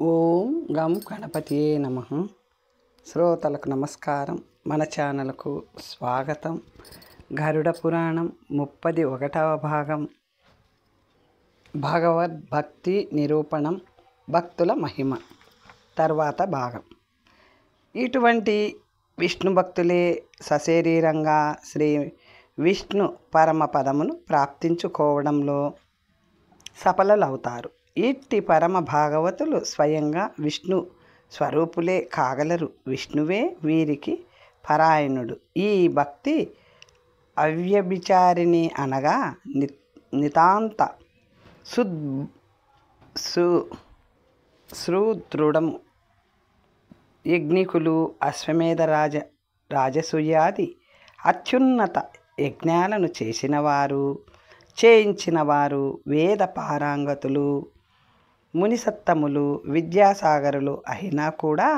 ఓం గం గణపతియే నమః. శ్రోతలకు నమస్కారం. మన ఛానల్కు స్వాగతం. గరుడ పురాణం 31వ భాగం, భగవద్భక్తి నిరూపణం, భక్తుల మహిమ తర్వాత భాగం. ఇటువంటి విష్ణు భక్తులే సశరీరంగా శ్రీ విష్ణు పరమపదమును ప్రాప్తించుకోవడంలో సఫలులవుతారు. ఇట్టి పరమ భాగవతులు స్వయంగా విష్ణు స్వరూపులే కాగలరు. విష్ణువే వీరికి పరాయణుడు. ఈ భక్తి అవ్యభిచారిణి అనగా నితాంత సుదృఢము. యజ్ఞికులు అశ్వమేధ రాజసూయాది అత్యున్నత యజ్ఞాలను చేయించినవారు, వేద పారంగతులు, మునిసత్తములు, విద్యాసాగరులు అయినా కూడా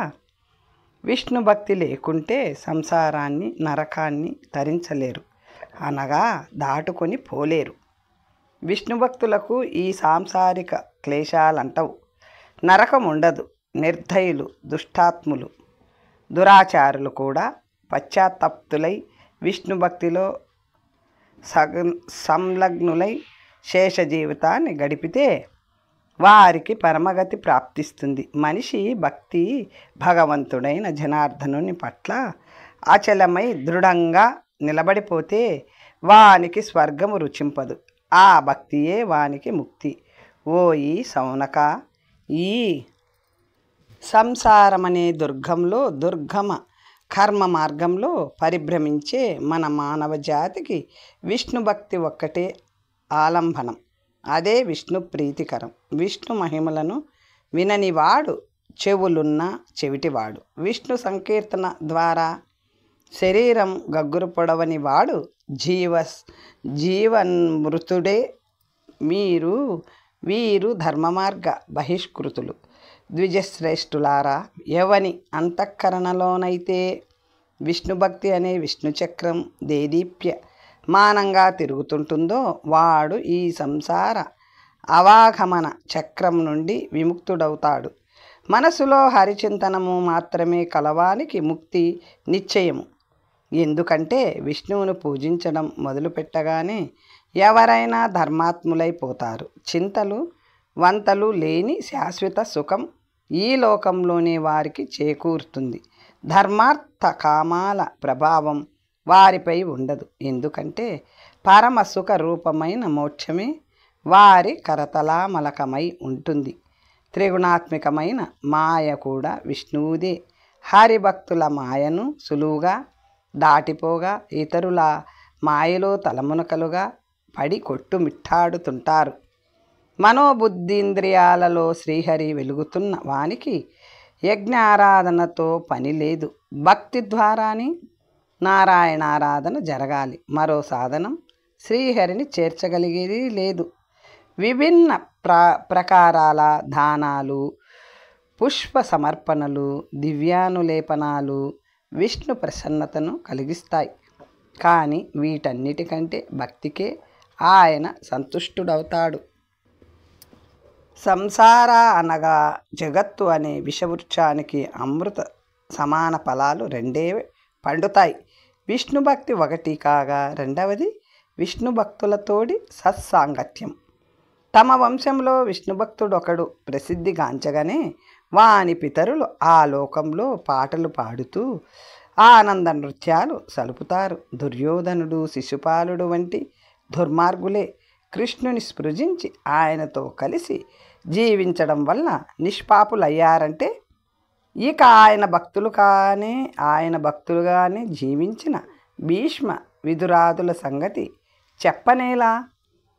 విష్ణు భక్తి లేకుంటే సంసారాన్ని, నరకాన్ని తరించలేరు, అనగా దాటుకొని పోలేరు. విష్ణు భక్తులకు ఈ సాంసారిక క్లేశాలంటవు. నరకం ఉండదు. నిర్దయులు, దుష్టాత్ములు, దురాచారులు కూడా పశ్చాత్తప్తులై విష్ణు భక్తిలో సంలగ్నులై శేష జీవితాన్ని గడిపితే వారికి పరమగతి ప్రాప్తిస్తుంది. మనిషి భక్తి భగవంతుడైన జనార్దనుని పట్ల అచలమై దృఢంగా నిలబడిపోతే వానికి స్వర్గము రుచింపదు. ఆ భక్తియే వానికి ముక్తి. ఓయి సౌనక, ఈ సంసారమనే దుర్గమ కర్మ మార్గంలో పరిభ్రమించే మన మానవ జాతికి విష్ణు భక్తి ఒక్కటే ఆలంబనం. అదే విష్ణు ప్రీతికరం. విష్ణు మహిమలను విననివాడు చెవులున్న చెవిటివాడు. విష్ణు సంకీర్తన ద్వారా శరీరం గగ్గురు పొడవని వాడు జీవన్మృతుడే. వీరు ధర్మమార్గ బహిష్కృతులు. ద్విజశ్రేష్ఠులారా, ఎవని అంతఃకరణలోనైతే విష్ణుభక్తి అనే విష్ణుచక్రం దేదీప్యమానంగా తిరుగుతుంటుందో వాడు ఈ సంసార అవాగమన చక్రం నుండి విముక్తుడవుతాడు. మనసులో హరిచింతనము మాత్రమే కలవానికి ముక్తి నిశ్చయము. ఎందుకంటే విష్ణువును పూజించడం మొదలుపెట్టగానే ఎవరైనా ధర్మాత్ములైపోతారు. చింతలు వంతలు లేని శాశ్వత సుఖం ఈ లోకంలోనే వారికి చేకూరుతుంది. ధర్మార్థ కామాల ప్రభావం వారిపై ఉండదు. ఎందుకంటే పరమ సుఖ రూపమైన మోక్షమే వారి కరతలామలకమై ఉంటుంది. త్రిగుణాత్మికమైన మాయ కూడా విష్ణువుదే. హరిభక్తుల మాయను సులువుగా దాటిపోగా ఇతరుల మాయలో తలమునకలుగా పడి కొట్టుమిట్టాడుతుంటారు. మనోబుద్ధీంద్రియాలలో శ్రీహరి వెలుగుతున్న వానికి యజ్ఞారాధనతో పని లేదు. భక్తి ద్వారానే నారాయణారాధన జరగాలి. మరో సాధనం శ్రీహరిని చేర్చగలిగేది లేదు. విభిన్న ప్రకారాల దానాలు, పుష్ప సమర్పణలు, దివ్యానులేపనాలు విష్ణు ప్రసన్నతను కలిగిస్తాయి. కానీ వీటన్నిటికంటే భక్తికే ఆయన సంతుష్టుడవుతాడు. సంసార అనగా జగత్తు అనే విషవృక్షానికి అమృత సమాన ఫలాలు రెండే పండుతాయి. విష్ణు భక్తి ఒకటి కాగా రెండవది విష్ణు భక్తులతోడి సత్సాంగత్యం. తమ వంశంలో విష్ణు భక్తుడొకడు ప్రసిద్ధిగాంచగానే వాని పితరులు ఆ లోకంలో పాటలు పాడుతూ ఆనంద నృత్యాలు సలుపుతారు. దుర్యోధనుడు, శిశుపాలుడు వంటి దుర్మార్గులే కృష్ణుని స్పృజించి ఆయనతో కలిసి జీవించడం వల్ల నిష్పాపులయ్యారంటే ఇక ఆయన భక్తులుగానే జీవించిన భీష్మ విదురాదుల సంగతి చెప్పనేలా.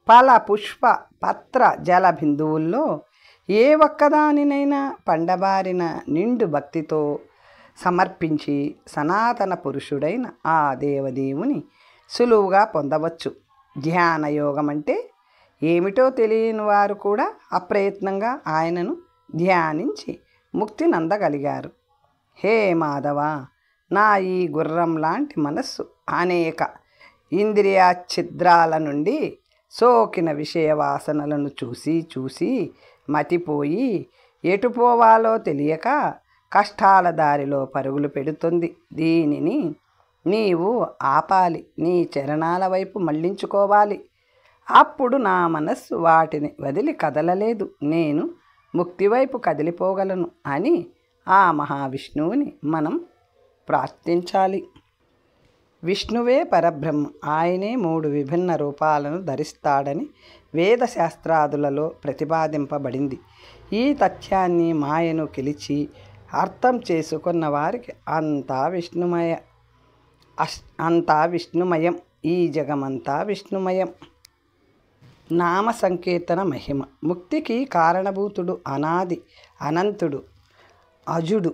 ఫల, పుష్ప, పత్ర, జల బిందువుల్లో ఏ ఒక్కదానినైనా పండబారిన నిండు భక్తితో సమర్పించి సనాతన పురుషుడైన ఆ దేవదేవుని సులువుగా పొందవచ్చు. ధ్యాన యోగం అంటే ఏమిటో తెలియని వారు కూడా అప్రయత్నంగా ఆయనను ధ్యానించి ముక్తి నందగలిగారు. హే మాధవ, నా ఈ గుర్రం లాంటి మనస్సు అనేక ఇంద్రియ ఛిద్రాల నుండి సోకిన విషయ వాసనలను చూసి మతిపోయి ఎటు పోవాలో తెలియక కష్టాల దారిలో పరుగులు పెడుతుంది. దీనిని నీవు ఆపాలి, నీ చరణాల వైపు మళ్లించుకోవాలి. అప్పుడు నా మనస్సు వాటిని వదిలి కదలలేదు, నేను ముక్తి వైపు కదిలిపోగలను అని ఆ మహావిష్ణువుని మనం ప్రార్థించాలి. విష్ణువే పరబ్రహ్మ, ఆయనే 3 విభిన్న రూపాలను ధరిస్తాడని వేదశాస్త్రాదులలో ప్రతిపాదింపబడింది. ఈ తథ్యాన్ని మాయను గెలిచి అర్థం చేసుకున్న వారికి అంతా విష్ణుమయం, ఈ జగమంతా విష్ణుమయం. నామ సంకీర్తన మహిమ. ముక్తికి కారణభూతుడు, అనాది అనంతుడు, అజుడు,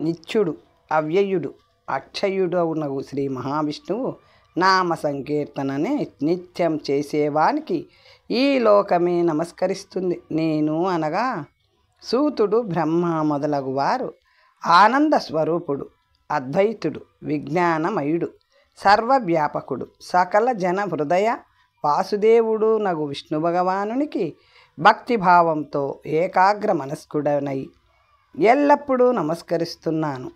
నిత్యుడు, అవ్యయుడు, అక్షయుడవునగు శ్రీ మహావిష్ణువు నామ సంకీర్తననే నిత్యం చేసేవానికి ఈ లోకమే నమస్కరిస్తుంది. నేను అనగా సూతుడు, బ్రహ్మ మొదలగు వారు ఆనంద స్వరూపుడు, అద్వైతుడు, విజ్ఞానమయుడు, సర్వవ్యాపకుడు, సకల జన హృదయ వాసుదేవుడు నగు విష్ణు భగవానునికి భక్తిభావంతో ఏకాగ్ర మనస్కుడనై ఎల్లప్పుడూ నమస్కరిస్తున్నాను.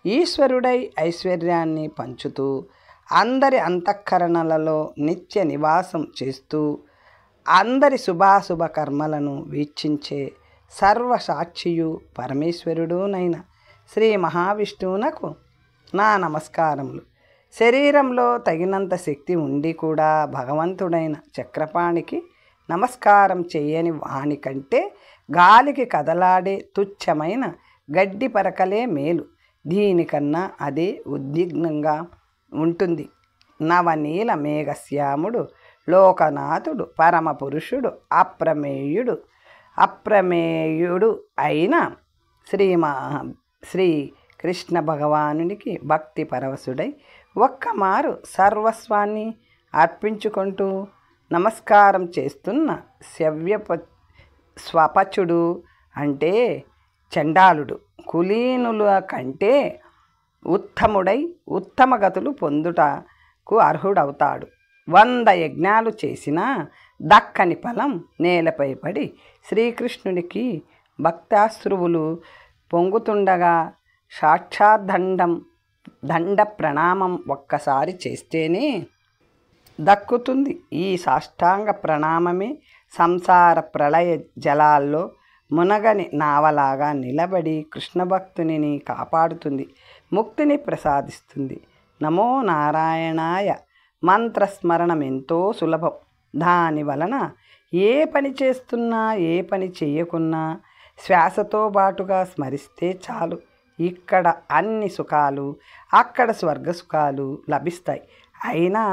ఈశ్వరుడై ఐశ్వర్యాన్ని పంచుతూ అందరి అంతఃకరణలలో నిత్య నివాసం చేస్తూ అందరి శుభాశుభ కర్మలను వీక్షించే సర్వసాక్షియు పరమేశ్వరుడునైన శ్రీ మహావిష్ణువునకు నా నమస్కారములు. శరీరంలో తగినంత శక్తి ఉండి కూడా భగవంతుడైన చక్రపాణికి నమస్కారం చేయని వాని కంటే గాలికి కదలాడే తుచ్చమైన గడ్డి పరకలే మేలు. దీనికన్నా అదే ఉద్విగ్నంగా ఉంటుంది. నవనీల మేఘశ్యాముడు, లోకనాథుడు, పరమపురుషుడు, అప్రమేయుడు అయిన శ్రీ కృష్ణ భగవానునికి భక్తి పరవశుడై ఒక్కమారు సర్వస్వాన్ని అర్పించుకుంటూ నమస్కారం చేస్తున్న స్వపచుడు అంటే చండాలుడు కులీనుల కంటే ఉత్తముడై ఉత్తమ గతులు పొందుటకు అర్హుడవుతాడు. 100 యజ్ఞాలు చేసినా దక్కని ఫలం నేలపై పడి శ్రీకృష్ణునికి భక్తాశ్రువులు పొంగుతుండగా సాక్షాత్ దండ ప్రణామం ఒక్కసారి చేస్తేనే దక్కుతుంది. ఈ సాష్టాంగ ప్రణామమే సంసార ప్రళయ జలాల్లో మునగని నావలాగా నిలబడి కృష్ణ భక్తుని కాపాడుతుంది, ముక్తిని ప్రసాదిస్తుంది. నమో నారాయణాయ మంత్రస్మరణం ఎంతో సులభం. దాని వలన ఏ పని చేస్తున్నా ఏ పని చేయకున్నా శ్వాసతో బాటుగా స్మరిస్తే చాలు. ఇక్కడ అన్ని సుఖాలు, అక్కడ స్వర్గ సుఖాలు లభిస్తాయి. అయినా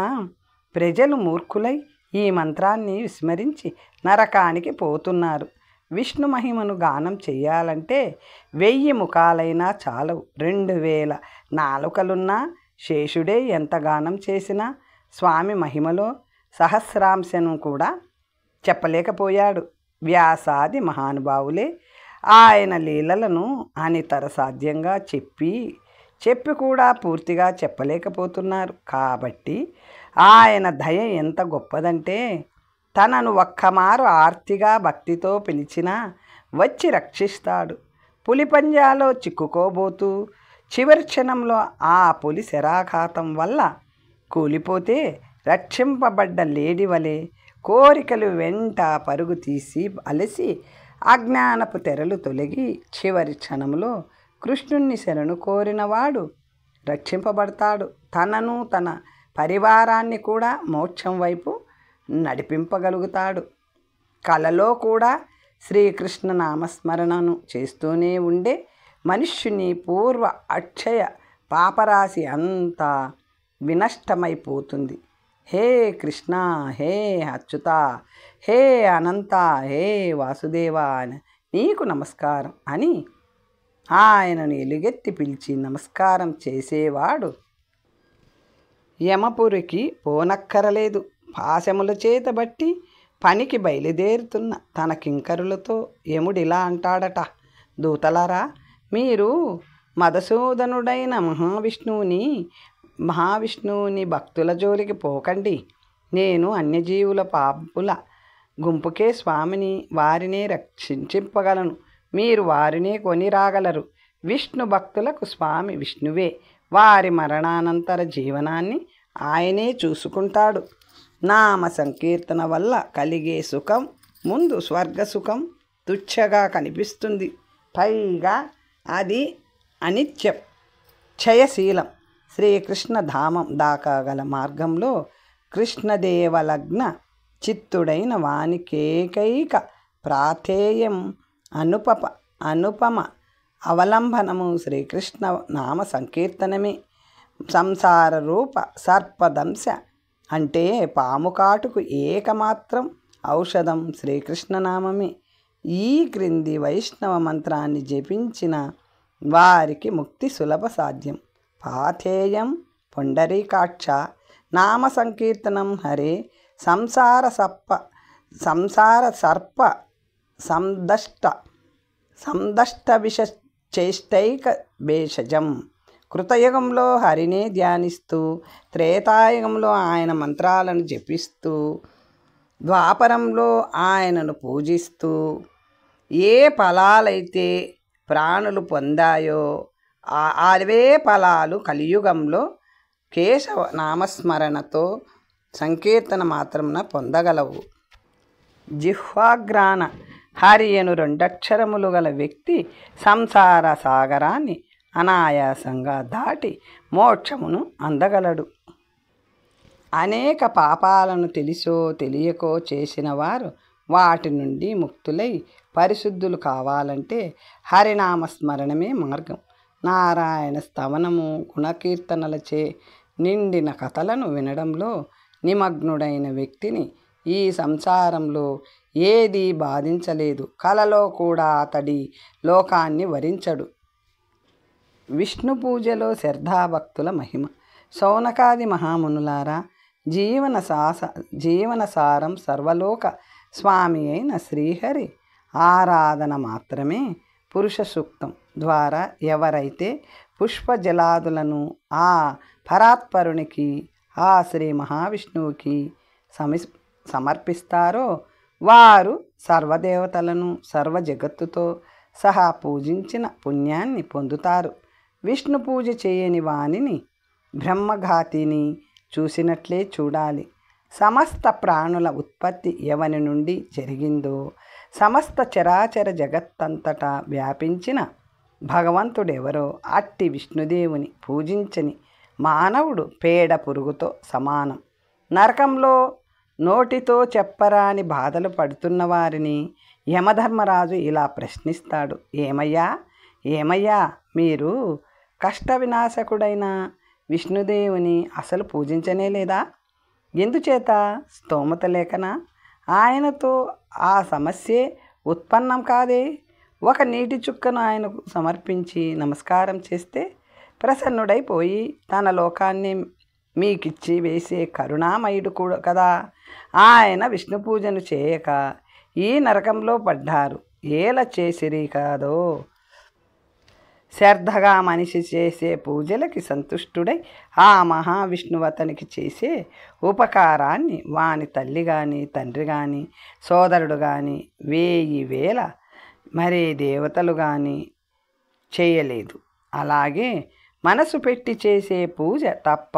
ప్రజలు మూర్ఖులై ఈ మంత్రాన్ని విస్మరించి నరకానికి పోతున్నారు. విష్ణు మహిమను గానం చేయాలంటే 1000 ముఖాలైనా చాలవు. 2000 నాలుకలున్నా శేషుడే ఎంత గానం చేసినా స్వామి మహిమలో సహస్రాంశను కూడా చెప్పలేకపోయాడు. వ్యాసాది మహానుభావులే ఆయన లీలలను అనితర సాధ్యంగా చెప్పి కూడా పూర్తిగా చెప్పలేకపోతున్నారు. కాబట్టి ఆయన దయ ఎంత గొప్పదంటే తనను ఒక్కమారు ఆర్తిగా భక్తితో పిలిచినా వచ్చి రక్షిస్తాడు. పులి పంజాలో చిక్కుకోబోతూ చివరి క్షణంలో ఆ పులి శరాఘాతం వల్ల కూలిపోతే రక్షింపబడ్డ లేడి వలె కోరికలు వెంట పరుగు తీసి అలసి అజ్ఞానపు తెరలు తొలగి చివరి క్షణంలో కృష్ణుణ్ణి శరణు కోరినవాడు రక్షింపబడతాడు. తనను తన పరివారాన్ని కూడా మోక్షం వైపు నడిపింపగలుగుతాడు. కలలో కూడా శ్రీకృష్ణ నామస్మరణను చేస్తూనే ఉండే మనుష్యుని పూర్వ అక్షయ పాపరాశి అంతా వినష్టమైపోతుంది. హే కృష్ణ, హే అచ్యుత, హే అనంత, హే వాసుదేవ, నీకు నమస్కారం అని ఆయనను ఎలుగెత్తి పిలిచి నమస్కారం చేసేవాడు యమపురికి పోనక్కరలేదు. పాశముల చేత బట్టి పనికి బయలుదేరుతున్న తన కింకరులతో యముడిలా అంటాడట: దూతలారా, మీరు మధుసూదనుడైన మహావిష్ణువుని భక్తుల జోలికి పోకండి. నేను అన్యజీవుల పాపుల గుంపుకే స్వామిని, వారినే రక్షింపగలను. మీరు వారినే కొని రాగలరు. విష్ణు భక్తులకు స్వామి విష్ణువే. వారి మరణానంతర జీవనాన్ని ఆయనే చూసుకుంటాడు. నామ సంకీర్తన వల్ల కలిగే సుఖం ముందు స్వర్గ సుఖం తుచ్చగా కనిపిస్తుంది. పైగా అది అనిత్యం, క్షయశీలం. శ్రీకృష్ణ ధామం దాకా గల మార్గంలో కృష్ణదేవలగ్న చిత్తుడైన వానికేకైక ప్రాథేయం అనుపమ అవలంబనము శ్రీకృష్ణ నామ సంకీర్తనమే. సంసార రూప సర్పదంశ అంటే పాము కాటుకు ఏకమాత్రం ఔషధం శ్రీకృష్ణనామమే. ఈ క్రింది వైష్ణవ మంత్రాన్ని జపించిన వారికి ముక్తి సులభ సాధ్యం. పాథేయం పుండరీకాక్ష నామ సంకీర్తనం హరే సంసార సర్ప సందష్ట విషచేష్టైక భేషజం. కృతయుగంలో హరినే ధ్యానిస్తూ, త్రేతాయుగంలో ఆయన మంత్రాలను జపిస్తూ, ద్వాపరంలో ఆయనను పూజిస్తూ ఏ ఫలాలైతే ప్రాణులు పొందాయో అవే ఫలాలు కలియుగంలో కేశవ నామస్మరణతో సంకీర్తన మాత్రమున పొందగలవు. జిహ్వాగ్రాన హరి అను 2 అక్షరములు గల వ్యక్తి సంసార సాగరాన్ని అనాయాసంగా దాటి మోక్షమును అందగలడు. అనేక పాపాలను తెలిసో తెలియకో చేసిన వారు వాటి నుండి ముక్తులై పరిశుద్ధులు కావాలంటే హరినామస్మరణమే మార్గం. నారాయణ స్తవనము గుణకీర్తనలచే నిండిన కథలను వినడంలో నిమగ్నుడైన వ్యక్తిని ఈ సంసారంలో ఏదీ బాధించలేదు. కలలో కూడా అతడి లోకాన్ని వరించడు. విష్ణు పూజలో శ్రద్ధాభక్తుల మహిమ. శౌనకాది మహామునులారా, జీవనసారం సర్వలోక స్వామి అయిన శ్రీహరి ఆరాధన మాత్రమే పురుష సూక్తం ద్వారా ఎవరైతే పుష్పజలాదులను ఆ పరాత్పరునికి, ఆ శ్రీ మహావిష్ణువుకి సమర్పిస్తారో వారు సర్వదేవతలను సర్వ జగత్తుతో సహా పూజించిన పుణ్యాన్ని పొందుతారు. విష్ణు పూజ చేయని వానిని బ్రహ్మఘాతిని చూసినట్లే చూడాలి. సమస్త ప్రాణుల ఉత్పత్తి ఎవని నుండి జరిగిందో, సమస్త చరాచర జగత్తంతటా వ్యాపించిన భగవంతుడెవరో అట్టి విష్ణుదేవుని పూజించని మానవుడు పేడ పురుగుతో సమానం. నరకంలో నోటితో చెప్పరాని బాధలు పడుతున్న వారిని యమధర్మరాజు ఇలా ప్రశ్నిస్తాడు. ఏమయ్యా మీరు కష్ట వినాశకుడైన విష్ణుదేవుని అసలు పూజించనే లేదా? ఎందుచేత? స్తోమత లేకనా? ఆయనతో ఆ సమస్యే ఉత్పన్నం కాదే? ఒక నీటి చుక్కను ఆయనకు సమర్పించి నమస్కారం చేస్తే ప్రసన్నుడైపోయి తన లోకాన్ని మీకిచ్చి వేసే కరుణామయుడు కూడా కదా. ఆయన విష్ణు పూజను చేయక ఈ నరకంలో పడ్డారు. ఏల చేసిరి కాదో. శ్రద్ధగా మనిషి చేసే పూజలకి సంతుష్టుడై ఆ మహావిష్ణువు అతనికి చేసే ఉపకారాన్ని వాని తల్లి కానీ తండ్రి కానీ సోదరుడు కానీ 1000 మరే దేవతలు కానీ చేయలేదు. అలాగే మనసు పెట్టి చేసే పూజ తప్ప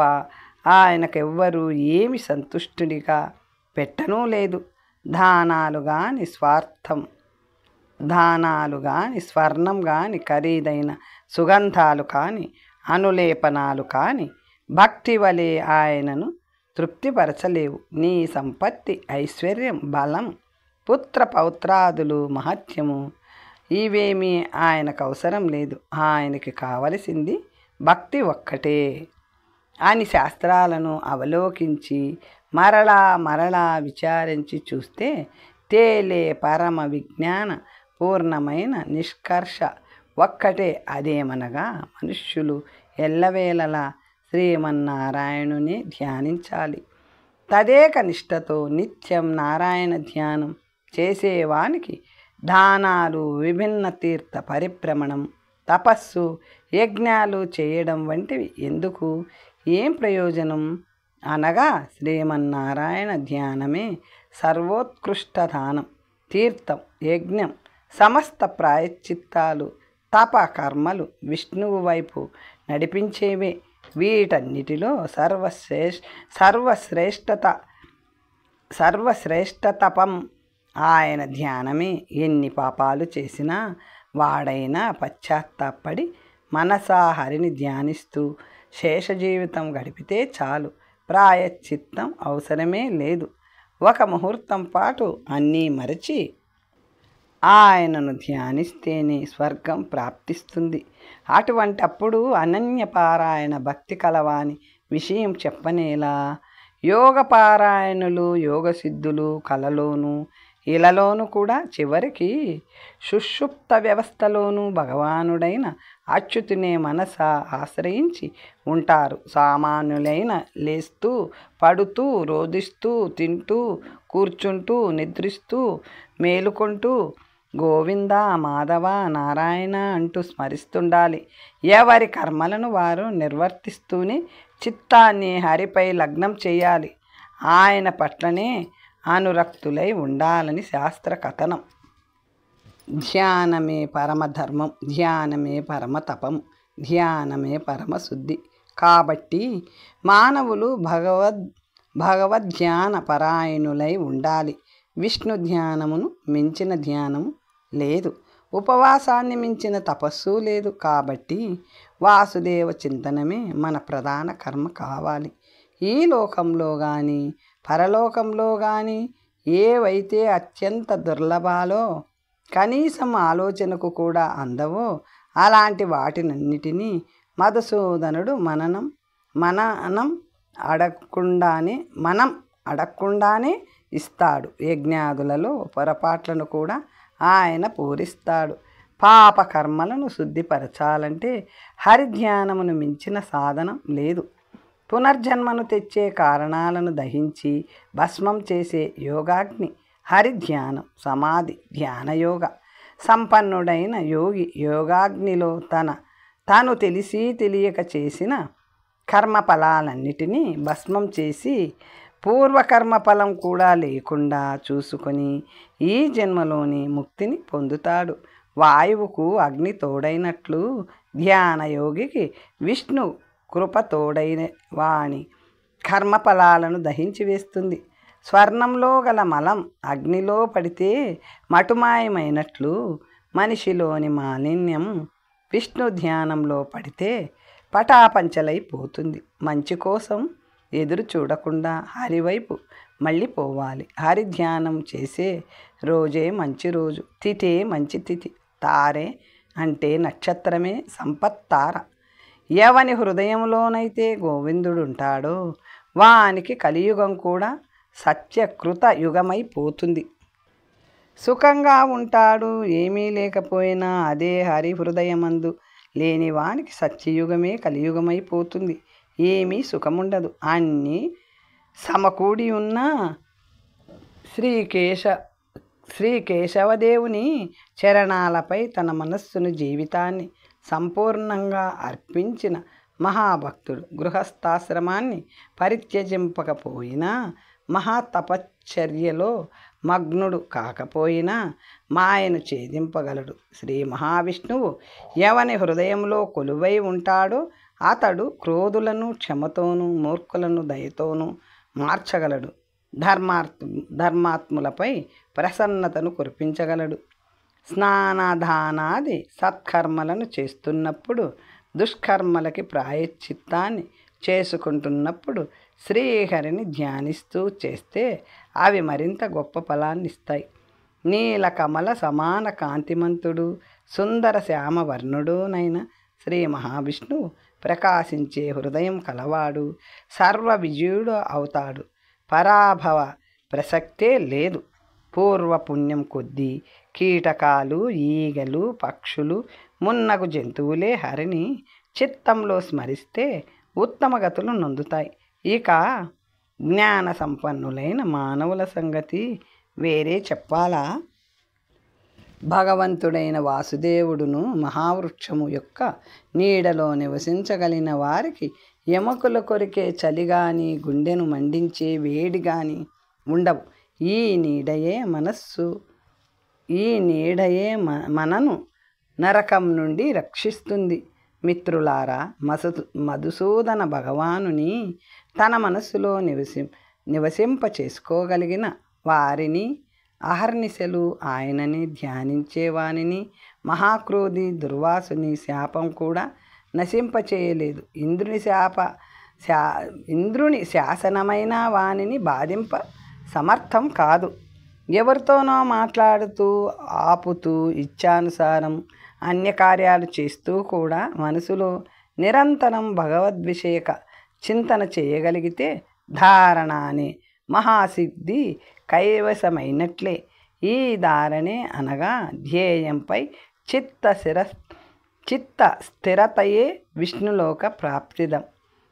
ఆయనకెవ్వరూ ఏమి సంతుష్టుడిగా పెట్టనూ లేదు. దానాలు కానీ స్వర్ణం కానీ ఖరీదైన సుగంధాలు కానీ అనులేపనాలు కానీ భక్తి వలె ఆయనను తృప్తిపరచలేవు. నీ సంపత్తి, ఐశ్వర్యం, బలం, పుత్ర పౌత్రాదులు, మహత్యము ఇవేమీ ఆయనకు అవసరం లేదు. ఆయనకి కావలసింది భక్తి ఒక్కటే అని శాస్త్రాలను అవలోకించి మరలా విచారించి చూస్తే తేలే పరమ విజ్ఞాన పూర్ణమైన నిష్కర్ష ఒక్కటే. అదేమనగా మనుష్యులు ఎల్లవేళలా శ్రీమన్నారాయణుని ధ్యానించాలి. తదేక నిష్టతో నిత్యం నారాయణ ధ్యానం చేసేవానికి దానాలు, విభిన్న తీర్థ పరిభ్రమణం, తపస్సు, యజ్ఞాలు చేయడం వంటివి ఎందుకు? ఏం ప్రయోజనం? అనగా శ్రీమన్నారాయణ ధ్యానమే సర్వోత్కృష్ట దానం, తీర్థం, యజ్ఞం, సమస్త ప్రాయశ్చిత్తాలు తప కర్మలు విష్ణువు వైపు నడిపించేవే. వీటన్నిటిలో సర్వశ్రేష్ఠతపం ఆయన ధ్యానమే. ఎన్ని పాపాలు చేసినా వాడైనా పశ్చాత్తాపడి మనసా హరిని ధ్యానిస్తూ శేష జీవితం గడిపితే చాలు. ప్రాయశ్చిత్తం అవసరమే లేదు. ఒక ముహూర్తం పాటు అన్నీ మరచి ఆయనను ధ్యానిస్తేనే స్వర్గం ప్రాప్తిస్తుంది. అటువంటప్పుడు అనన్యపారాయణ భక్తి కలవాని విషయం చెప్పనేలా. యోగపారాయణులు యోగసిద్ధులు కలలోనూ ఇలలోనూ కూడా చివరికి సుషుప్త వ్యవస్థలోనూ భగవానుడైన అచ్యుతునే మనస ఆశ్రయించి ఉంటారు. సామాన్యులైన లేస్తూ పడుతూ రోదిస్తూ తింటూ కూర్చుంటూ నిద్రిస్తూ మేలుకుంటూ గోవింద మాధవ నారాయణ అంటూ స్మరిస్తుండాలి. ఎవరి కర్మలను వారు నిర్వర్తిస్తూనే చిత్తాన్ని హరిపై లగ్నం చేయాలి. ఆయన పట్లనే అనురక్తులై ఉండాలని శాస్త్ర కథనం. ధ్యానమే పరమధర్మం, ధ్యానమే పరమతపం, ధ్యానమే పరమశుద్ధి. కాబట్టి మానవులు భగవద్ధ్యాన పరాయణులై ఉండాలి. విష్ణు ధ్యానమును మించిన ధ్యానము లేదు, ఉపవాసాన్ని మించిన తపస్సు లేదు. కాబట్టి వాసుదేవ చింతనమే మన ప్రధాన కర్మ కావాలి. ఈ లోకంలో కానీ పరలోకంలో కానీ ఏవైతే అత్యంత దుర్లభాలో కనీసం ఆలోచనకు కూడా అందవో అలాంటి వాటినన్నిటినీ మధుసూదనుడు మనం అడగకుండానే ఇస్తాడు. యజ్ఞాదులలో పొరపాట్లను కూడా ఆయన పూరిస్తాడు. పాపకర్మలను శుద్ధిపరచాలంటే హరిధ్యానమును మించిన సాధనం లేదు. పునర్జన్మను తెచ్చే కారణాలను దహించి భస్మం చేసే యోగాగ్ని హరిధ్యానం. సమాధి ధ్యానయోగ సంపన్నుడైన యోగి యోగాగ్నిలో తను తెలిసి తెలియక చేసిన కర్మఫలాలన్నిటినీ భస్మం చేసి పూర్వకర్మ ఫలం కూడా లేకుండా చూసుకొని ఈ జన్మలోని ముక్తిని పొందుతాడు. వాయువుకు అగ్ని తోడైనట్లు ధ్యానయోగికి విష్ణు కృప తోడైన వాని కర్మఫలాలను దహించి వేస్తుంది. స్వర్ణంలో గల మలం అగ్నిలో పడితే మటుమాయమైనట్లు మనిషిలోని మాలిన్యం విష్ణు ధ్యానంలో పడితే పటాపంచలైపోతుంది. మంచి కోసం ఎదురు చూడకుండా హరివైపు మళ్ళీ పోవాలి. హరి ధ్యానం చేసే రోజే మంచి రోజు, తిథే మంచి తిథి, తారే అంటే నక్షత్రమే సంపత్తార. ఎవని హృదయంలోనైతే గోవిందుడు ఉంటాడో వానికి కలియుగం కూడా సత్యకృత యుగమైపోతుంది. సుఖంగా ఉంటాడు. ఏమీ లేకపోయినా అదే హరి హృదయమందు లేని వానికి సత్యయుగమే కలియుగమైపోతుంది. ఏమీ సుఖముండదు. అన్నీ సమకూడి ఉన్న శ్రీకేశవదేవుని చరణాలపై తన మనస్సును జీవితాన్ని సంపూర్ణంగా అర్పించిన మహాభక్తుడు గృహస్థాశ్రమాన్ని పరిత్యజింపకపోయినా మహాతపశ్చర్యలో మగ్నుడు కాకపోయినా మాయను ఛేదింపగలడు. శ్రీ మహావిష్ణువు ఎవని హృదయంలో కొలువై ఉంటాడో అతడు క్రోధులను క్షమతోనూ మూర్ఖులను దయతోనూ మార్చగలడు. ధర్మాత్ములపై ప్రసన్నతను కురిపించగలడు. స్నానదానాది సత్కర్మలను చేస్తున్నప్పుడు దుష్కర్మలకి ప్రాయశ్చిత్తాన్ని చేసుకుంటున్నప్పుడు శ్రీహరిని ధ్యానిస్తూ చేస్తే అవి మరింత గొప్ప ఫలాన్నిస్తాయి. నీలకమల సమాన కాంతిమంతుడు సుందర శ్యామవర్ణుడునైన శ్రీ మహావిష్ణువు ప్రకాశించే హృదయం కలవాడు సర్వ విజయుడు అవుతాడు. పరాభవ ప్రసక్తే లేదు. పూర్వపుణ్యం కొద్దీ కీటకాలు ఈగలు పక్షులు మున్నగు జంతువులే హరిని చిత్తంలో స్మరిస్తే ఉత్తమ గతులు నొందుతాయి. ఇక జ్ఞాన సంపన్నులైన మానవుల సంగతి వేరే చెప్పాలా? భగవంతుడైన వాసుదేవుడును మహావృక్షము యొక్క నీడలో నివసించగలిగిన వారికి ఎముకల కొరికే చలి కానీ గుండెను మండించే వేడి కానీ ఉండవు. ఈ నీడయే ఈ నీడయే మనను నరకం నుండి రక్షిస్తుంది. మిత్రులారా, మధుసూదన భగవానుని తన మనస్సులో నివసింప చేసుకోగలిగిన వారిని, అహర్నిశలు ఆయనని ధ్యానించేవానిని మహాక్రోధి దుర్వాసుని శాపం కూడా నశింపచేయలేదు. ఇంద్రుని శాసనమైన వానిని బాధింప సమర్థం కాదు. ఎవరితోనో మాట్లాడుతూ, ఆపుతూ, ఇచ్ఛానుసారం అన్యకార్యాలు చేస్తూ కూడా మనసులో నిరంతరం భగవద్విషయక చింతన చేయగలిగితే ధారణ అనే మహాసిద్ధి కైవసమైనట్లే. ఈ ధారణే అనగా ధ్యేయంపై చిత్త స్థిరతయే విష్ణులోక ప్రాప్తిదం.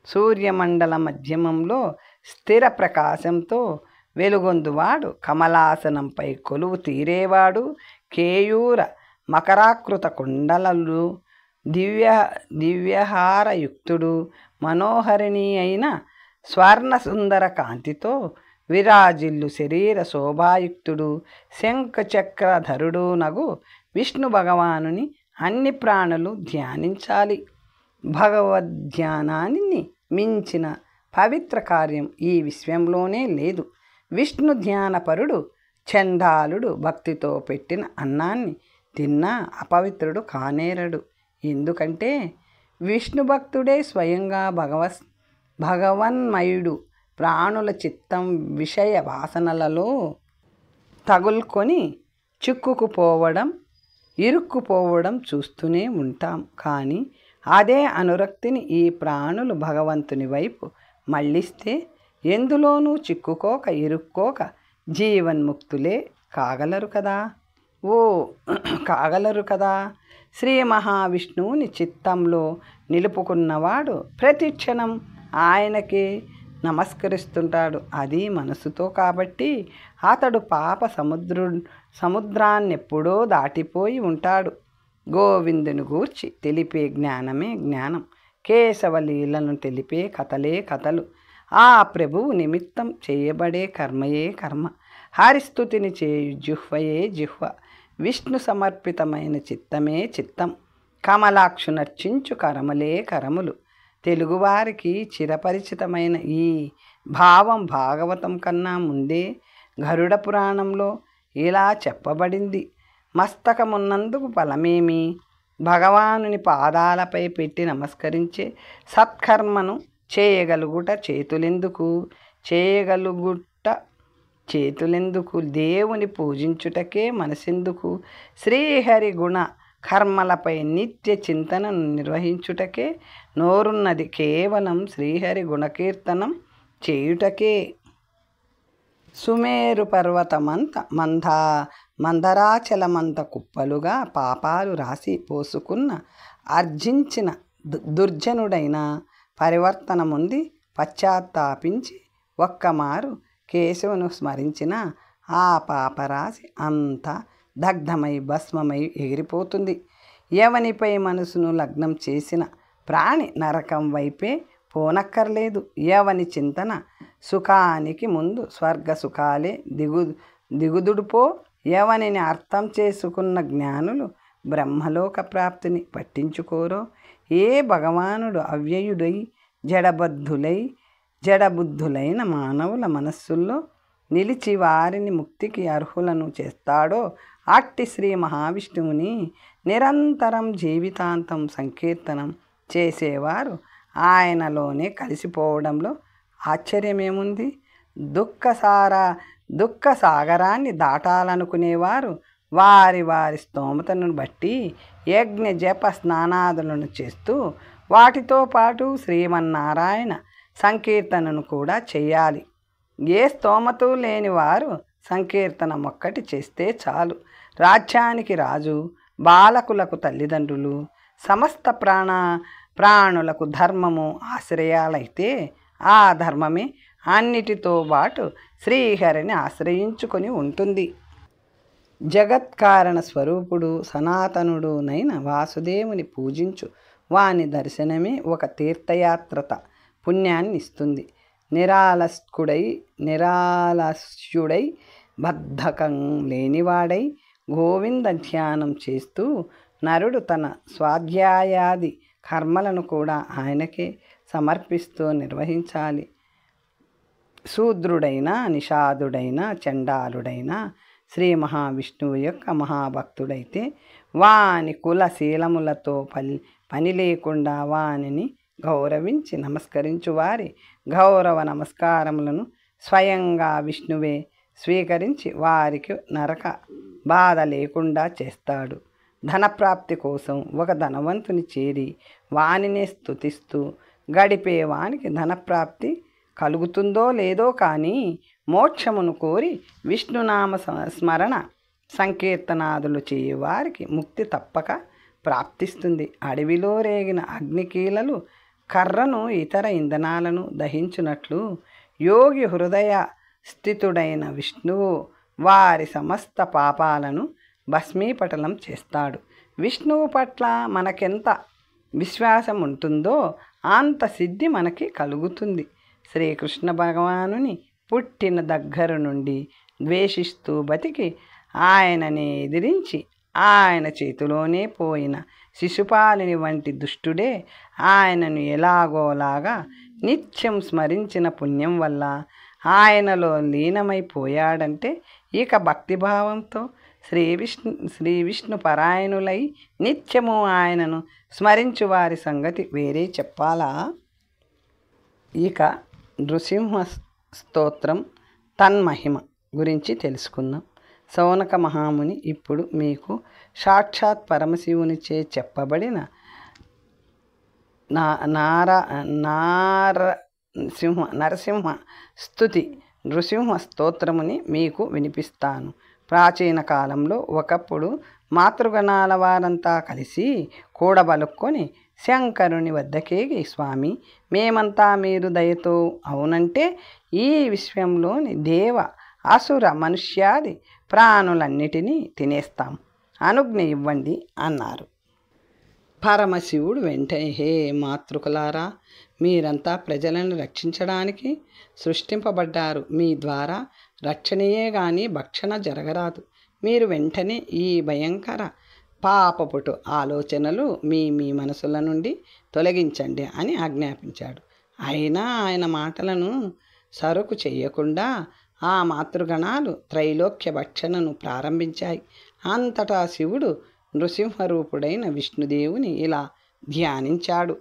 సూర్యమండల మధ్యమంలో స్థిర ప్రకాశంతో వెలుగొందువాడు, కమలాసనంపై కొలువు తీరేవాడు, కేయూర మకరాకృత కుండలలు, దివ్యహారయుక్తుడు, మనోహరిణి అయిన స్వర్ణసుందర కాంతితో విరాజిల్లు శరీర శోభాయుక్తుడు, శంఖచక్రధరుడు నగు విష్ణు భగవానుని అన్ని ప్రాణులు ధ్యానించాలి. భగవద్ధ్యానాన్ని మించిన పవిత్ర కార్యం ఈ విశ్వంలోనే లేదు. విష్ణు ధ్యానపరుడు చండాలుడు భక్తితో పెట్టిన అన్నాన్ని తిన్నా అపవిత్రుడు కానేరడు. ఎందుకంటే విష్ణు భక్తుడే స్వయంగా భగవన్మయుడు. ప్రాణుల చిత్తం విషయ వాసనలలో తగులుకొని ఇరుక్కుపోవడం చూస్తూనే ఉంటాం. కానీ అదే అనురక్తిని ఈ ప్రాణులు భగవంతుని వైపు మళ్ళిస్తే ఎందులోనూ చిక్కుకోక ఇరుక్కోక జీవన్ముక్తులే కాగలరు కదా. శ్రీ మహావిష్ణువుని చిత్తంలో నిలుపుకున్నవాడు ప్రతిక్షణం ఆయనకే నమస్కరిస్తుంటాడు. అది మనసుతో. కాబట్టి అతడు పాప సముద్రాన్నెప్పుడో దాటిపోయి ఉంటాడు. గోవిందుని గూర్చి తెలిపే జ్ఞానమే జ్ఞానం. కేశవలీలను తెలిపే కథలే కథలు. ఆ ప్రభువు నిమిత్తం చేయబడే కర్మయే కర్మ. హరిస్తుతిని చేయు జిహ్వయే జిహ్వ. విష్ణు సమర్పితమైన చిత్తమే చిత్తం. కమలాక్షు నర్చించు కరములే కరములు. తెలుగువారికి చిరపరిచితమైన ఈ భావం భాగవతం కన్నా ముందే గరుడ పురాణంలో ఇలా చెప్పబడింది. మస్తకమున్నందుకు ఫలమేమి? భగవానుని పాదాలపై పెట్టి నమస్కరించే సత్కర్మను చేయగలుగుట చేతులెందుకు? దేవుని పూజించుటకే మనసెందుకు? శ్రీహరి గుణ కర్మలపై నిత్య చింతనను నిర్వహించుటకే నోరున్నది. కేవలం శ్రీహరి గుణకీర్తనం చేయుటకే. సుమేరు పర్వతమంత మందరాచలమంత కుప్పలుగా పాపాలు రాసి పోసుకున్న అర్జించిన దుర్జనుడైన పరివర్తనముంది పశ్చాత్తాపించి ఒక్కమారు కేశవును స్మరించిన ఆ పాపరాశి అంతా దగ్ధమై భస్మమై ఎగిరిపోతుంది. ఎవనిపై మనసును లగ్నం చేసిన ప్రాణి నరకం వైపే పోనక్కర్లేదు. ఎవని చింతన సుఖానికి ముందు స్వర్గ సుఖాలే దిగుదుడుపో. ఎవనిని అర్థం చేసుకున్న జ్ఞానులు బ్రహ్మలోక ప్రాప్తిని పట్టించుకోరో, ఏ భగవానుడు అవ్యయుడై జడబుద్ధులైన మానవుల మనస్సుల్లో నిలిచి వారిని ముక్తికి అర్హులను చేస్తాడో అట్టి శ్రీ మహావిష్ణువుని నిరంతరం జీవితాంతం సంకీర్తనం చేసేవారు ఆయనలోనే కలిసిపోవడంలో ఆశ్చర్యమేముంది? దుఃఖ సాగరాన్ని దాటాలనుకునేవారు వారి స్తోమతను బట్టి యజ్ఞ జప స్నానాదులను చేస్తూ వాటితో పాటు శ్రీమన్నారాయణ సంకీర్తనను కూడా చేయాలి. ఏ స్తోమతూ లేని వారు సంకీర్తనం ఒక్కటి చేస్తే చాలు. రాజ్యానికి రాజు, బాలకులకు తల్లిదండ్రులు, సమస్త ప్రాణులకు ధర్మము ఆశ్రయాలైతే ఆ ధర్మమే అన్నిటితో పాటు శ్రీహరిని ఆశ్రయించుకొని ఉంటుంది. జగత్కారణ స్వరూపుడు సనాతనుడు నైన వాసుదేవుని పూజించు వాని దర్శనమే ఒక తీర్థయాత్రత పుణ్యాన్ని ఇస్తుంది. నిరాలస్యుడై బద్ధకం లేనివాడై గోవింద ధ్యానం చేస్తూ నరుడు తన స్వాధ్యాయాది కర్మలను కూడా ఆయనకే సమర్పిస్తూ నిర్వహించాలి. శూద్రుడైన, నిషాదుడైన, చండాలుడైన శ్రీ మహావిష్ణువు యొక్క మహాభక్తుడైతే వాని కుల శీలములతో పని లేకుండా వానిని గౌరవించి నమస్కరించు వారి గౌరవ నమస్కారములను స్వయంగా విష్ణువే స్వీకరించి వారికి నరక బాధ లేకుండా చేస్తాడు. ధనప్రాప్తి కోసం ఒక ధనవంతుని చేరి వానినే స్తుతిస్తూ గడిపే వానికి ధనప్రాప్తి కలుగుతుందో లేదో కానీ మోక్షమును కోరి విష్ణునామ స్మరణ సంకీర్తనాదులు చేయవారికి ముక్తి తప్పక ప్రాప్తిస్తుంది. అడవిలో రేగిన అగ్నికీలలు కర్రను ఇతర ఇంధనాలను దహించునట్లు యోగి హృదయ స్థితుడైన విష్ణువు వారి సమస్త పాపాలను భస్మీపటలం చేస్తాడు. విష్ణువు పట్ల మనకెంత విశ్వాసం ఉంటుందో అంత సిద్ధి మనకి కలుగుతుంది. శ్రీకృష్ణ భగవానుని పుట్టిన దగ్గర నుండి ద్వేషిస్తూ బతికి ఆయననే ఎదిరించి ఆయన చేతిలోనే పోయిన శిశుపాలుని వంటి దుష్టుడే ఆయనను ఎలాగోలాగా నిత్యం స్మరించిన పుణ్యం వల్ల ఆయనలో లీనమైపోయాడంటే ఇక భక్తిభావంతో శ్రీ విష్ణు పరాయణులై నిత్యము ఆయనను స్మరించు వారి సంగతి వేరే చెప్పాలా? ఇక నృసింహ స్తోత్రం తన్మహిమ గురించి తెలుసుకుందాం. శౌనక మహాముని ఇప్పుడు మీకు సాక్షాత్ పరమశివునిచే చెప్పబడిన నరసింహ స్తుతి నృసింహ స్తోత్రముని మీకు వినిపిస్తాను. ప్రాచీన కాలంలో ఒకప్పుడు మాతృగణాల వారంతా కలిసి కూడబలుక్కొని శంకరుని వద్దకేగి, స్వామి, మేమంతా మీరు దయతో అవునంటే ఈ విశ్వంలోని దేవ అసుర మనుష్యాది ప్రాణులన్నిటినీ తినేస్తాం, అనుజ్ఞ ఇవ్వండి అన్నారు. పరమశివుడు వెంటనే, హే మాతృకులారా, మీరంతా ప్రజలను రక్షించడానికి సృష్టింపబడ్డారు. మీ ద్వారా రక్షణయే గాని భక్షణ జరగరాదు. మీరు వెంటనే ఈ భయంకర పాపపుటు ఆలోచనలు మీ మనసుల నుండి తొలగించండి అని ఆజ్ఞాపించాడు. అయినా ఆయన మాటలను సరుకు చేయకుండా ఆ మాతృగణాలు త్రైలోక్య భక్షణను ప్రారంభించాయి. అంతటా శివుడు నృసింహరూపుడైన విష్ణుదేవుని ఇలా ధ్యానించాడు.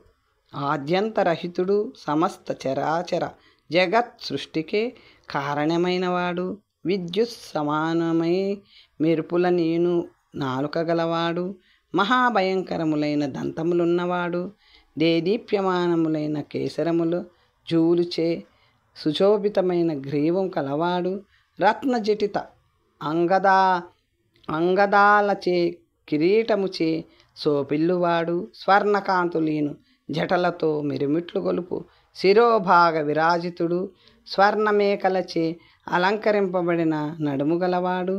ఆద్యంతరహితుడు, సమస్త చరాచర జగత్ సృష్టికే కారణమైనవాడు, విద్యుత్ సమానమై మెరుపుల నేను నాలుక గలవాడు, మహాభయంకరములైన దంతములున్నవాడు, దేదీప్యమానములైన కేసరములు జూలుచే సుశోభితమైన గ్రీవం కలవాడు, రత్నజటిత అంగదాలచే కిరీటముచే సోపిల్లువాడు, స్వర్ణకాంతులీను జటలతో మిరుమిట్లు గొలుపు శిరోభాగ విరాజితుడు, స్వర్ణమేకలచే అలంకరింపబడిన నడుము గలవాడు,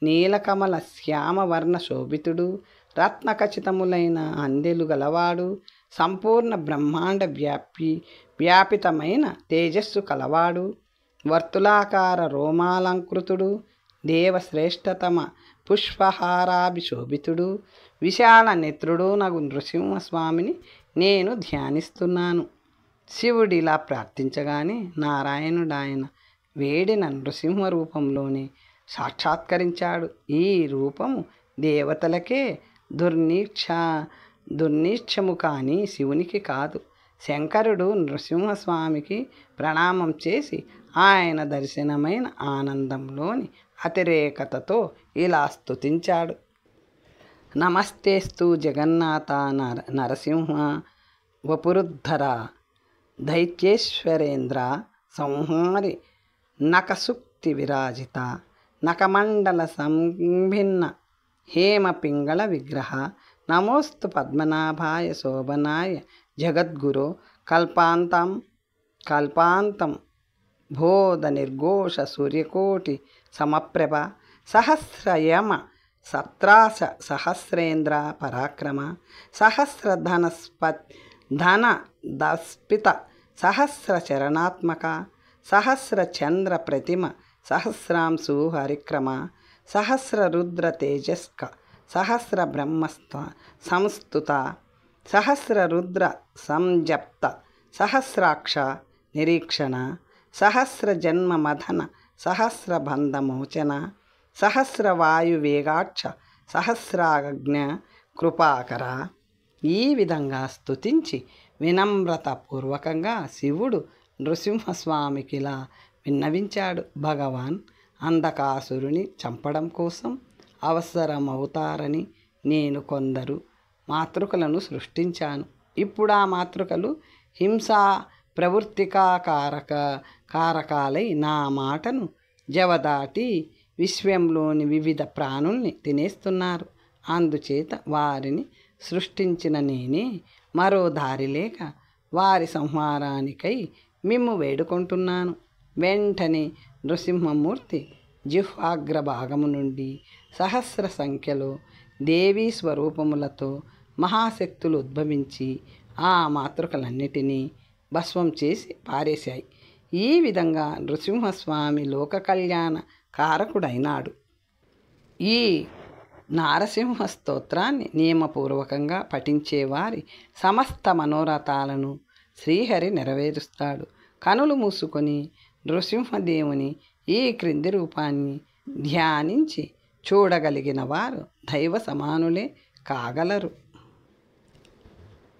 నీలకమల శ్యామవర్ణ శోభితుడు, రత్నఖచితములైన అందెలు గలవాడు, సంపూర్ణ బ్రహ్మాండ వ్యాపితమైన తేజస్సు కలవాడు, వర్తులాకార రోమాలంకృతుడు, దేవశ్రేష్టతమ పుష్పహారాభిశోభితుడు, విశాల నేత్రుడు నగు నృసింహస్వామిని నేను ధ్యానిస్తున్నాను. శివుడిలా ప్రార్థించగానే నారాయణుడాయన వేడిన నృసింహ రూపంలోనే సాక్షాత్కరించాడు. ఈ రూపము దేవతలకే దుర్నిక్షము కానీ శివునికి కాదు. శంకరుడు నృసింహస్వామికి ప్రణామం చేసి ఆయన దర్శనమైన ఆనందంలోని అతిరేకతతో ఇలా స్తుతించాడు. నమస్తేస్తు జగన్నాథ నరసింహ వపురుద్ధర, దైత్యేశ్వరేంద్ర సంహారి, నకసుక్తి విరాజిత, నకమండల సంభిన్న హేమ పింగళ విగ్రహ, నమోస్తు పద్మనాభాయ శోభనాయ జగద్గురో, కల్పాంతం బోధ నిర్ఘోష సూర్యకోటి సమప్రభ, సహస్రయమ సత్రాస సహస్రేంద్ర పరాక్రమ, ధనదస్పిత సహస్రచరణాత్మక, సహస్రచంద్ర ప్రతిమ, సహస్రాంశు హరిక్రమ, సహస్ర రుద్ర తేజస్క సహస్ర బ్రహ్మస్త సంస్తుత సహస్ర రుద్ర సంజప్త సహస్రాక్ష నిరీక్షణ సహస్ర జన్మ మదన సహస్ర బంధమోచన సహస్ర వాయు వేగాక్ష సహస్రాజ్ఞ కృపాకర. ఈ విధంగా స్తుతించి వినమ్రతపూర్వకంగా శివుడు నృసింహస్వామికిలా విన్నవించాడు. భగవాన్, అంధకాసురుని చంపడం కోసం అవసరమవుతారని నేను కొందరు మాతృకలను సృష్టించాను. ఇప్పుడు ఆ మాతృకలు హింసా కారకాలై నా మాటను జవదాటి విశ్వంలోని వివిధ ప్రాణుల్ని తినేస్తున్నారు. అందుచేత వారిని సృష్టించిన నేనే మరో దారి లేక వారి సంహారానికై మిమ్ము వేడుకుంటున్నాను. వెంటనే నృసింహమూర్తి జిహ్వాగ్రభాగము నుండి సహస్ర సంఖ్యలో దేవీ స్వరూపములతో మహాశక్తులు ఉద్భవించి ఆ మాతృకలన్నిటినీ భస్మం చేసి పారేశాయి. ఈ విధంగా నృసింహస్వామి లోక కళ్యాణ కారకుడైనాడు. ఈ నారసింహ స్తోత్రాన్ని నియమపూర్వకంగా పఠించేవారి సమస్త మనోరథాలను శ్రీహరి నెరవేరుస్తాడు. కనులు మూసుకొని నృసింహదేవుని ఈ క్రింది రూపాన్ని ధ్యానించి చూడగలిగిన వారు దైవ సమానులే కాగలరు.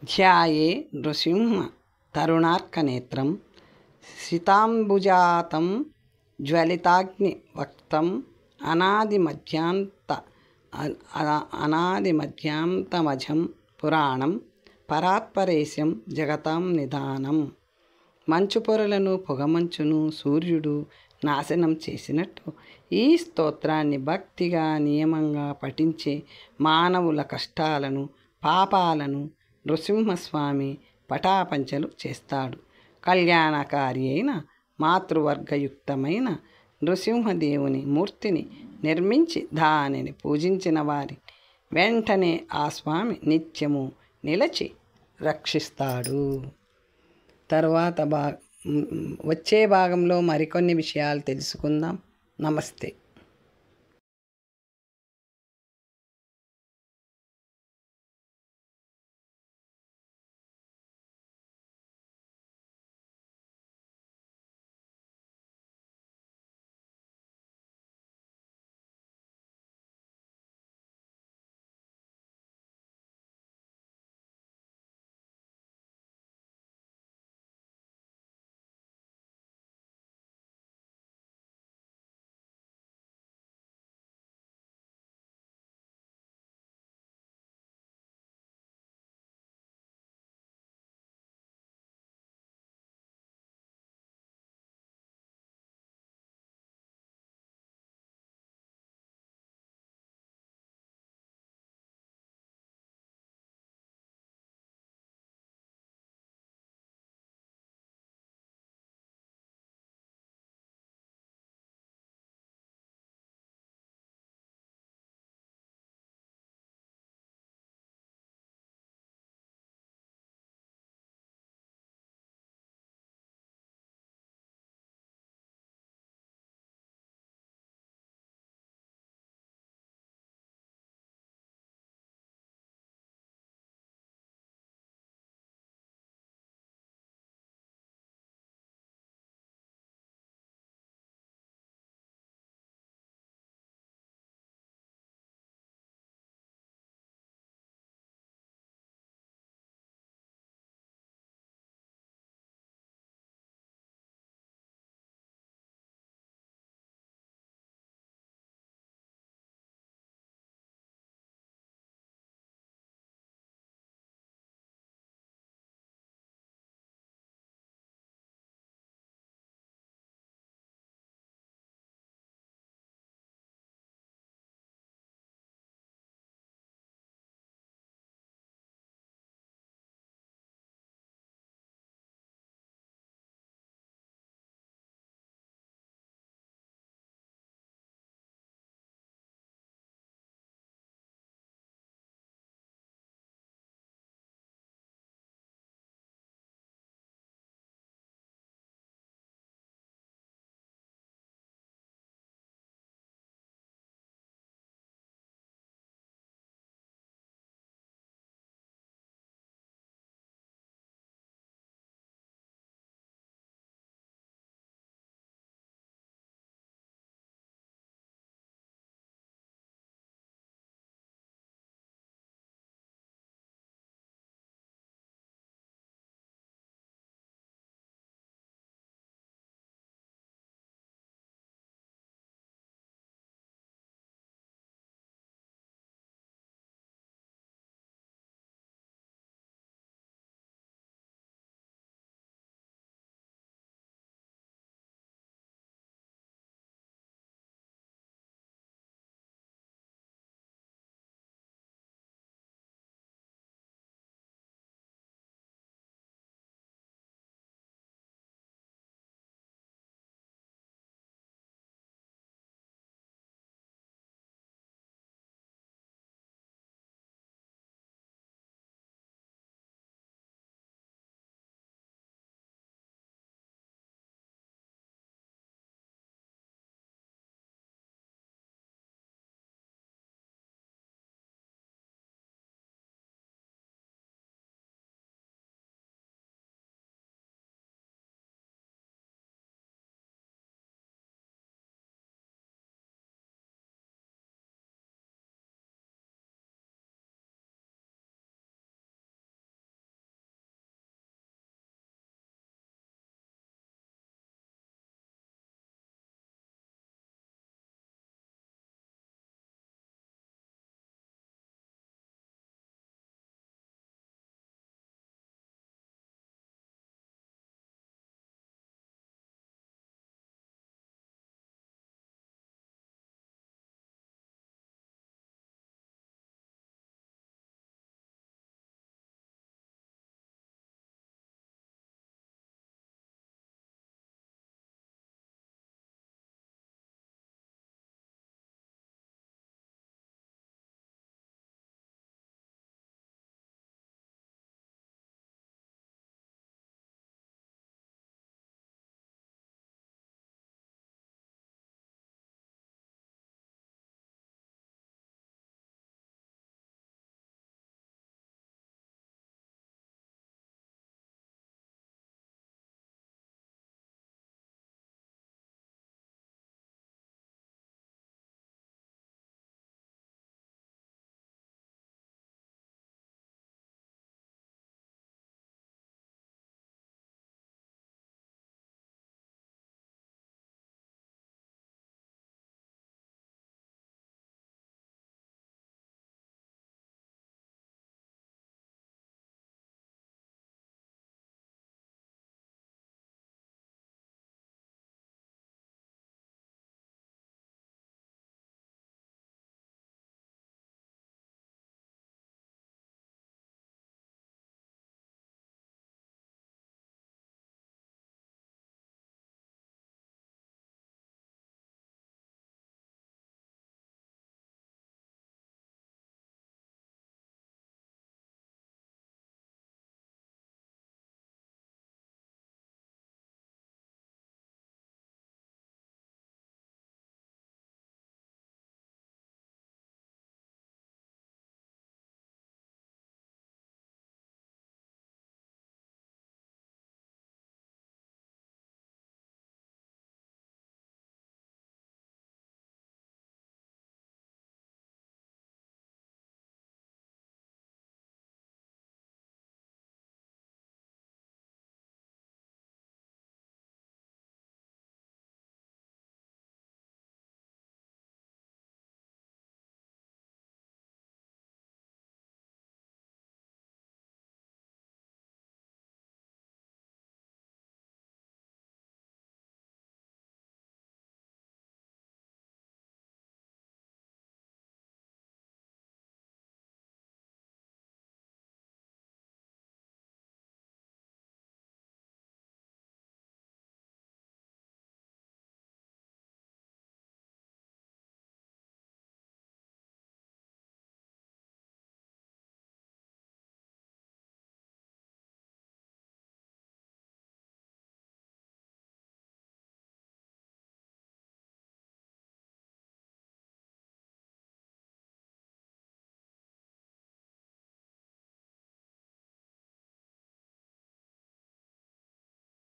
ధ్యాయే నృసింహ తరుణార్కనేత్రం శితాంబుజాతం జ్వలితాగ్ని వక్తం అనాదిమధ్యాంతమజం పురాణం పరాత్పరేశం జగతాం నిదానం. మంచు పొరలను పొగమంచును సూర్యుడు నాశనం చేసినట్టు ఈ స్తోత్రాన్ని భక్తిగా నియమంగా పఠించే మానవుల కష్టాలను పాపాలను నృసింహస్వామి పటాపంచలు చేస్తాడు. కళ్యాణకారి అయిన మాతృవర్గయుక్తమైన నృసింహదేవుని మూర్తిని నిర్మించి దానిని పూజించిన వారి వెంటనే ఆ స్వామి నిత్యము నిలచి రక్షిస్తాడు. తర్వాత వచ్చే భాగంలో మరికొన్ని విషయాలు తెలుసుకుందాం. నమస్తే.